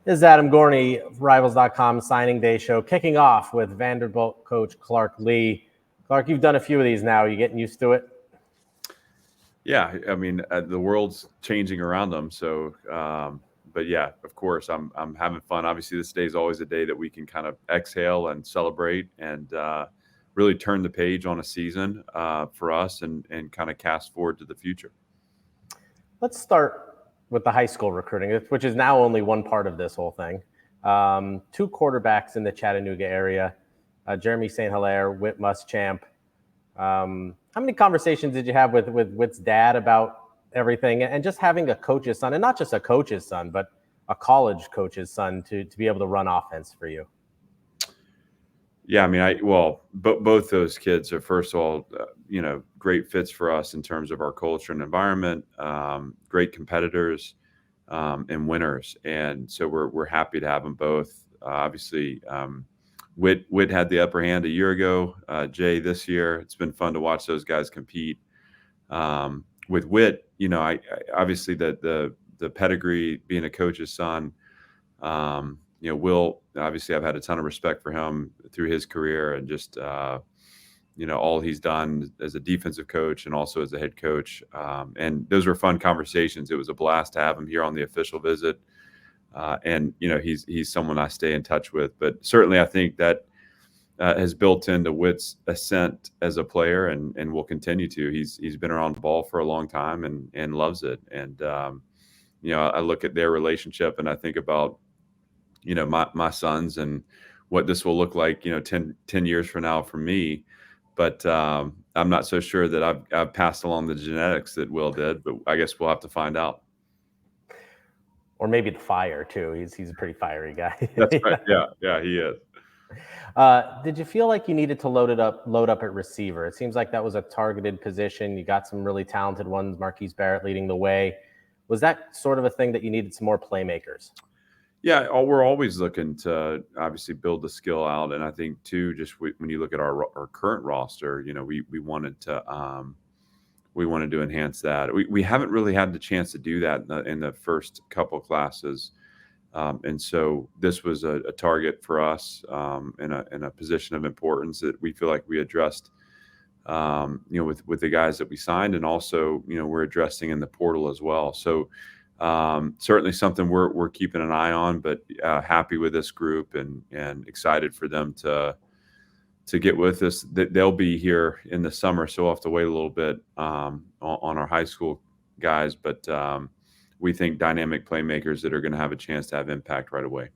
This is Adam Gorney, Rivals.com signing day show, kicking off with Vanderbilt coach Clark Lea. Clark, you've done a few of these now. Are you getting used to it? Yeah, I mean, the world's changing around them. So, but yeah, of course, I'm having fun. Obviously, this day is always a day that we can kind of exhale and celebrate and really turn the page on a season for us and kind of cast forward to the future. Let's start with the high school recruiting, which is now only one part of this whole thing. Two quarterbacks in the Chattanooga area, Jeremy St. Hilaire, Whit Muschamp. How many conversations did you have with Whit's dad about everything and just having a coach's son, and not just a coach's son, but a college coach's son to be able to run offense for you? Yeah, I mean, both those kids are, first of all, great fits for us in terms of our culture and environment, great competitors and winners. And so we're happy to have them both. Obviously, Whit had the upper hand a year ago, Jay this year. It's been fun to watch those guys compete. With Whit, I obviously the pedigree, being a coach's son, Will, obviously I've had a ton of respect for him through his career and just, all he's done as a defensive coach and also as a head coach. And those were fun conversations. It was a blast to have him here on the official visit. And he's someone I stay in touch with, but certainly I think that has built into Whit's ascent as a player and will continue to. He's been around the ball for a long time and loves it. And, I look at their relationship and I think about, my sons and what this will look like, 10 years from now for me. But I'm not so sure that I've passed along the genetics that Will did, but I guess we'll have to find out. Or maybe the fire too. He's a pretty fiery guy. That's right. Yeah, he is. Did you feel like you needed to load up at receiver? It seems like that was a targeted position. You got some really talented ones, Marquise Barrett leading the way. Was that sort of a thing that you needed some more playmakers? Yeah, we're always looking to obviously build the skill out, and I think too, just when you look at our current roster, we wanted to enhance that. We haven't really had the chance to do that in the first couple of classes, and so this was a target for us in a position of importance that we feel like we addressed, with the guys that we signed, and also we're addressing in the portal as well. So. Certainly something we're keeping an eye on, but happy with this group and excited for them to get with us. They'll be here in the summer, so we'll have to wait a little bit on our high school guys, but we think dynamic playmakers that are going to have a chance to have impact right away.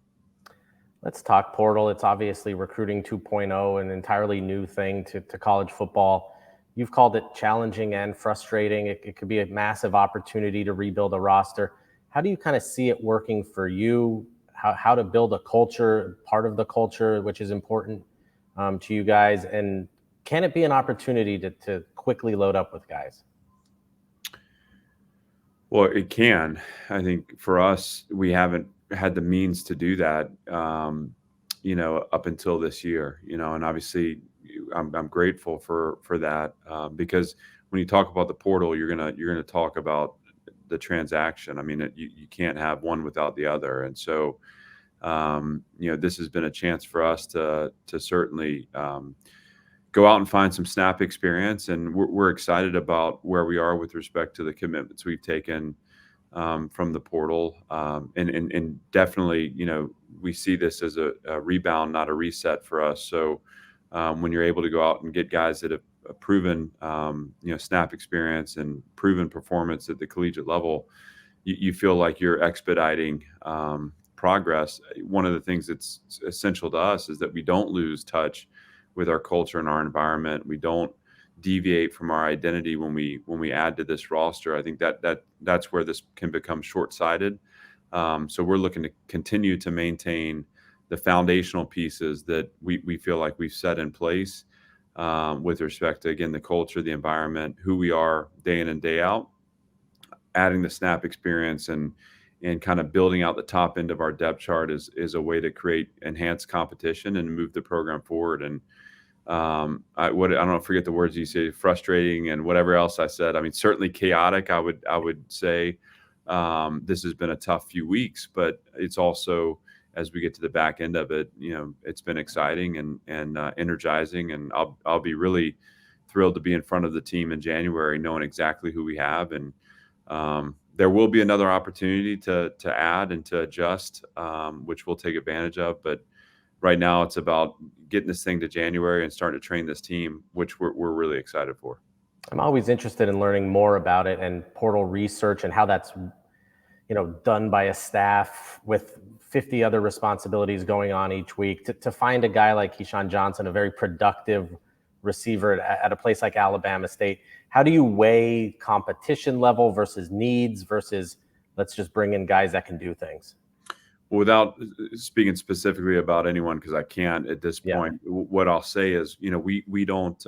Let's talk portal. It's obviously recruiting 2.0, an entirely new thing to college football. You've called it challenging and frustrating. It could be a massive opportunity to rebuild a roster. How do you kind of see it working for you? How to build a culture, part of the culture, which is important to you guys? And can it be an opportunity to quickly load up with guys? Well, it can. I think for us, we haven't had the means to do that, up until this year, and obviously I'm grateful for that because when you talk about the portal, you're gonna talk about the transaction. I mean, you can't have one without the other, and so this has been a chance for us to certainly go out and find some snap experience, and we're excited about where we are with respect to the commitments we've taken from the portal, and definitely we see this as a rebound, not a reset for us. So. When you're able to go out and get guys that have proven, snap experience and proven performance at the collegiate level, you feel like you're expediting progress. One of the things that's essential to us is that we don't lose touch with our culture and our environment. We don't deviate from our identity when we add to this roster. I think that's where this can become short-sighted. So we're looking to continue to maintain the foundational pieces that we feel like we've set in place with respect to, again, the culture, the environment, who we are day in and day out, adding the snap experience and kind of building out the top end of our depth chart is a way to create enhanced competition and move the program forward. And I don't forget the words you say, frustrating and whatever else I said. I mean, certainly chaotic, I would say, This has been a tough few weeks, but it's also, as we get to the back end of it, it's been exciting and energizing, and I'll be really thrilled to be in front of the team in January, knowing exactly who we have, and there will be another opportunity to add and to adjust, which we'll take advantage of. But right now, it's about getting this thing to January and starting to train this team, which we're really excited for. I'm always interested in learning more about it and portal research and how that's done by a staff with 50 other responsibilities going on each week. To find a guy like Keyshawn Johnson, a very productive receiver at a place like Alabama State, how do you weigh competition level versus needs versus let's just bring in guys that can do things? Without speaking specifically about anyone, because I can't at this point, what I'll say is, we don't,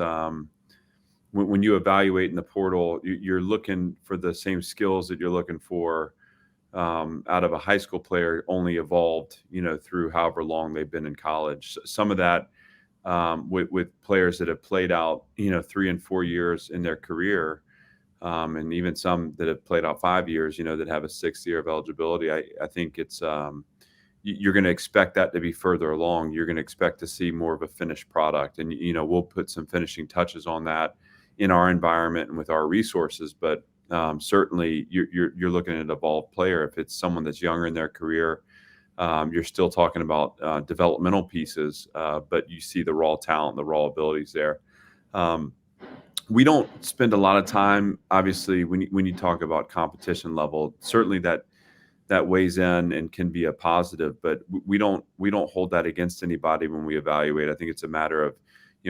when you evaluate in the portal, you're looking for the same skills that you're looking for out of a high school player, only evolved, through however long they've been in college. Some of that with players that have played out, 3 and 4 years in their career, and even some that have played out 5 years, that have a 6th year of eligibility. I think it's you're going to expect that to be further along. You're going to expect to see more of a finished product, and we'll put some finishing touches on that in our environment and with our resources. But certainly, you're looking at an evolved player. If it's someone that's younger in their career, you're still talking about developmental pieces, but you see the raw talent, the raw abilities there. We don't spend a lot of time, obviously, when you talk about competition level. Certainly that weighs in and can be a positive, but we don't hold that against anybody when we evaluate. I think it's a matter of,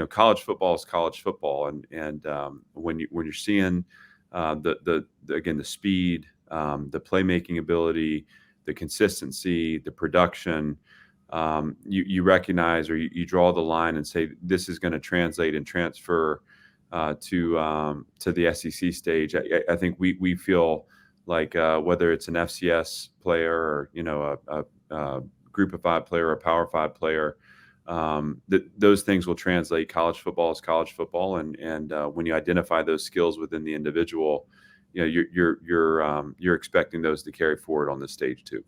college football is college football, and when you're seeing the speed, the playmaking ability, the consistency, the production, you recognize, or you draw the line and say this is going to translate and transfer to the SEC stage. I think we feel like whether it's an FCS player or a Group of 5 player or a Power 5 player, those things will translate. College football is college football, and when you identify those skills within the individual, you're expecting those to carry forward on this stage too.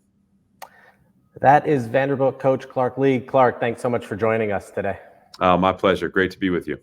That is Vanderbilt coach Clark Lea. Clark, thanks so much for joining us today. My pleasure. Great to be with you.